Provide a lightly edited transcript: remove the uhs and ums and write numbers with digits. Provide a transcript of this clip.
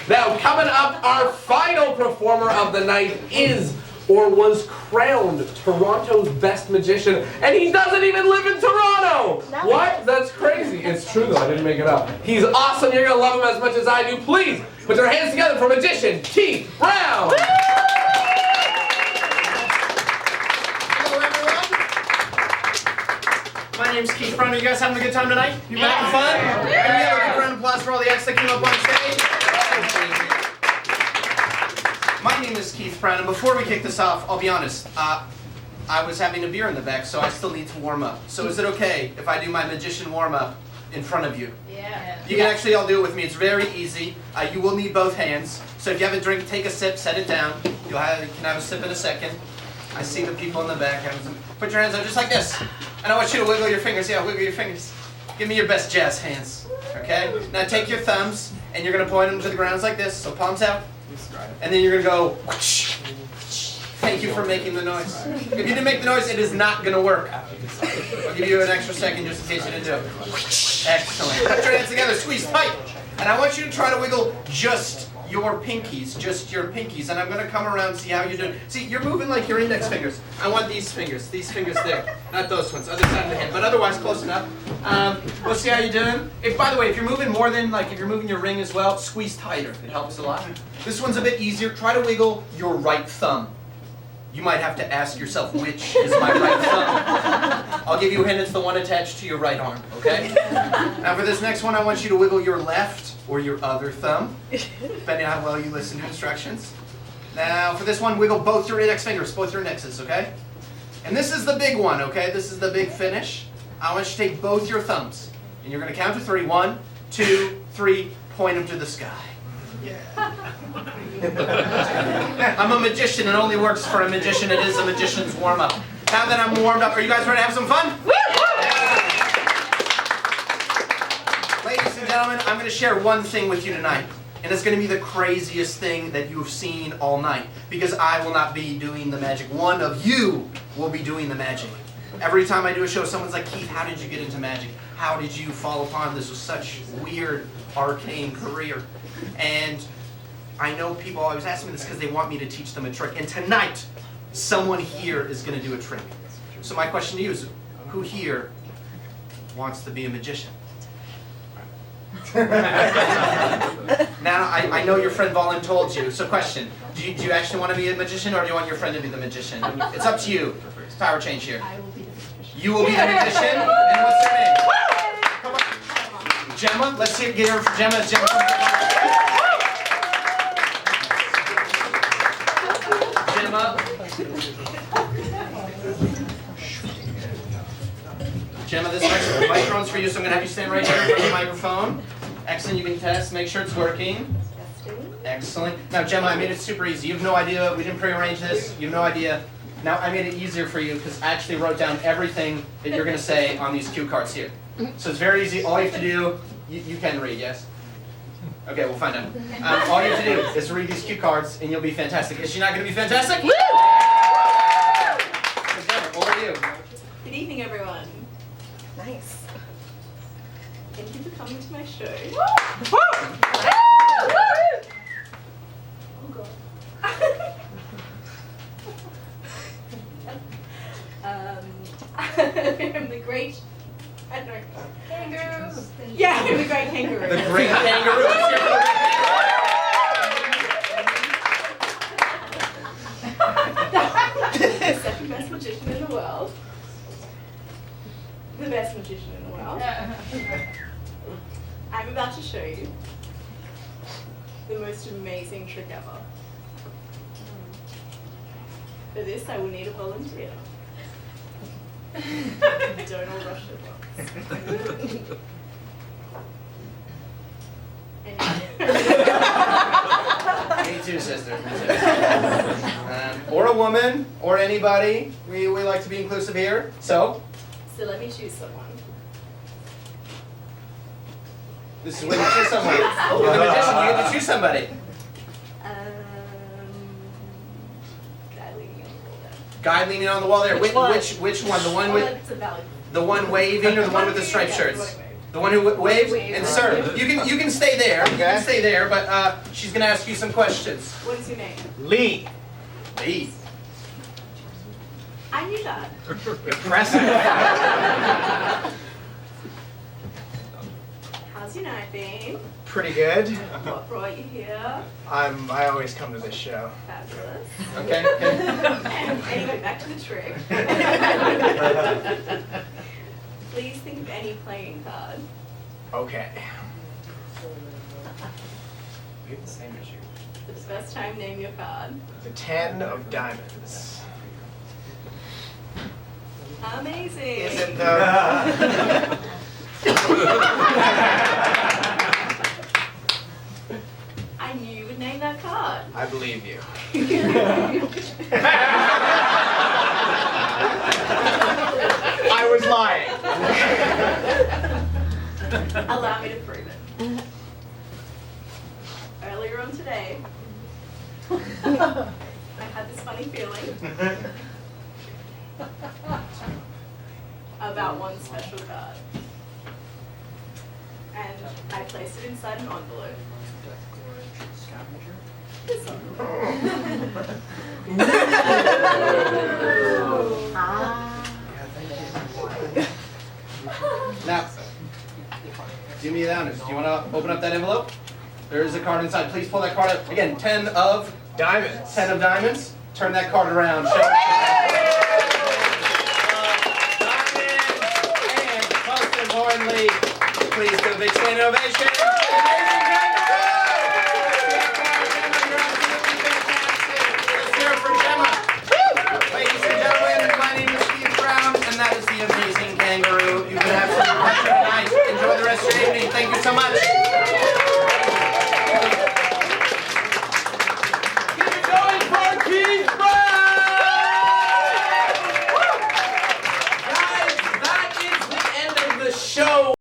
Now, coming up, our final performer of the night is, or was crowned, Toronto's best magician, and he doesn't even live in Toronto! What? That's crazy. It's true though, I didn't make it up. He's awesome, you're gonna love him as much as I do. Please, put your hands together for magician Keith Brown! Hello everyone! My name's Keith Brown. Are you guys having a good time tonight? You having fun? Can we have a big round of applause for all the acts that came up on stage? My name is Keith Brown, and before we kick this off, I'll be honest, I was having a beer in the back, so I still need to warm up. So is it okay if I do my magician warm-up in front of you? Yeah. You can actually all do it with me. It's very easy. You will need both hands. So if you have a drink, take a sip, set it down. You can have a sip in a second. I see the people in the back having some. Put your hands out just like this. And I want you to wiggle your fingers. Yeah, wiggle your fingers. Give me your best jazz hands. Okay? Now take your thumbs, and you're going to point them to the ground like this. So palms out. And then you're going to go, whoosh. Thank you for making the noise. If you didn't make the noise, it is not going to work. I'll give you an extra second just in case you didn't do it. Excellent. Put your hands together, squeeze tight. And I want you to try to wiggle just your pinkies, and I'm going to come around and see how you're doing. See, you're moving like your index fingers. I want these fingers there, not those ones, other side of the hand, but otherwise close enough. We'll see how you're doing. By the way, if you're moving more than, if you're moving your ring as well, squeeze tighter. It helps a lot. This one's a bit easier. Try to wiggle your right thumb. You might have to ask yourself, which is my right thumb? I'll give you a hint, it's the one attached to your right arm, okay? Now for this next one, I want you to wiggle your left or your other thumb, depending on how well you listen to instructions. Now for this one, wiggle both your index fingers, both your indexes, okay? And this is the big one, okay? This is the big finish. I want you to take both your thumbs, and you're going to count to 3. 1, 2, 3, point them to the sky. Yeah. I'm a magician. It only works for a magician. It is a magician's warm-up. Now that I'm warmed up, are you guys ready to have some fun? Yeah. Ladies and gentlemen, I'm going to share one thing with you tonight. And it's going to be the craziest thing that you've seen all night. Because I will not be doing the magic. One of you will be doing the magic. Every time I do a show, someone's like, Keith, how did you get into magic? How did you fall upon this with such weird, arcane career? And I know people always ask me this because they want me to teach them a trick. And tonight, someone here is going to do a trick. So my question to you is, who here wants to be a magician? Now, I know your friend Volin told you. So question, do you actually want to be a magician, or do you want your friend to be the magician? It's up to you. It's power change here. I will be the magician. You will be the magician? And what's your name? Come on. Gemma? Let's see, get her for Gemma. Gemma. Gemma, this microphone's for you, so I'm going to have you stand right here in front of the microphone. Excellent, you can test, make sure it's working. Excellent. Now, Gemma, I made it super easy. You have no idea, we didn't prearrange this, you have no idea. Now, I made it easier for you because I actually wrote down everything that you're going to say on these cue cards here. So it's very easy. All you have to do, you can read, yes? Okay, we'll find out. All you have to do is read these cue cards, and you'll be fantastic. Is she not going to be fantastic? Woo! Over to you. Good evening, everyone. Nice. Thank you for coming to my show. Oh God. I'm the great. I don't know. Kangaroo. Yeah, I'm the great kangaroo. The great kangaroo. The second best magician in the world. The best magician in the world. I'm about to show you the most amazing trick ever. For this, I will need a volunteer. Don't all rush at once. Me too, sister. Me too. Or a woman, or anybody. We like to be inclusive here. So let me choose someone. This is when you choose someone. You're the magician, you get to choose somebody. Guy leaning on the wall there. Which one? The one with it's a valid. the one waving or the one with the striped shirts? The one who waves? And sir, you can stay there. You can stay there, but she's gonna ask you some questions. What is your name? Lee. Lee. I knew that. Impressive. How's your night been? Pretty good. What brought you here? I always come to this show. Fabulous. Okay. Anyway, back to the trick. Please think of any playing card. Okay. We have the same issue. For the first time, name your card. The 10 of diamonds. Amazing. Is it though? I knew you would name that card. I believe you. I was lying. Allow me to prove it. Earlier on today, I had this funny feeling about one special card. And I placed it inside an envelope. This one. Now, do me the honors. Do you want to open up that envelope? There is a card inside. Please pull that card out. Again, 10 of Diamonds. 10 of diamonds. Turn that card around. Show diamonds. And most importantly, please give a big standing ovation. Let's hear it for Gemma. Ladies and gentlemen, my name is Steve Brown, and that is the amazing kangaroo. You've been absolutely pleasure tonight. Enjoy the rest of your evening. Thank you so much. Guys, that is the end of the show.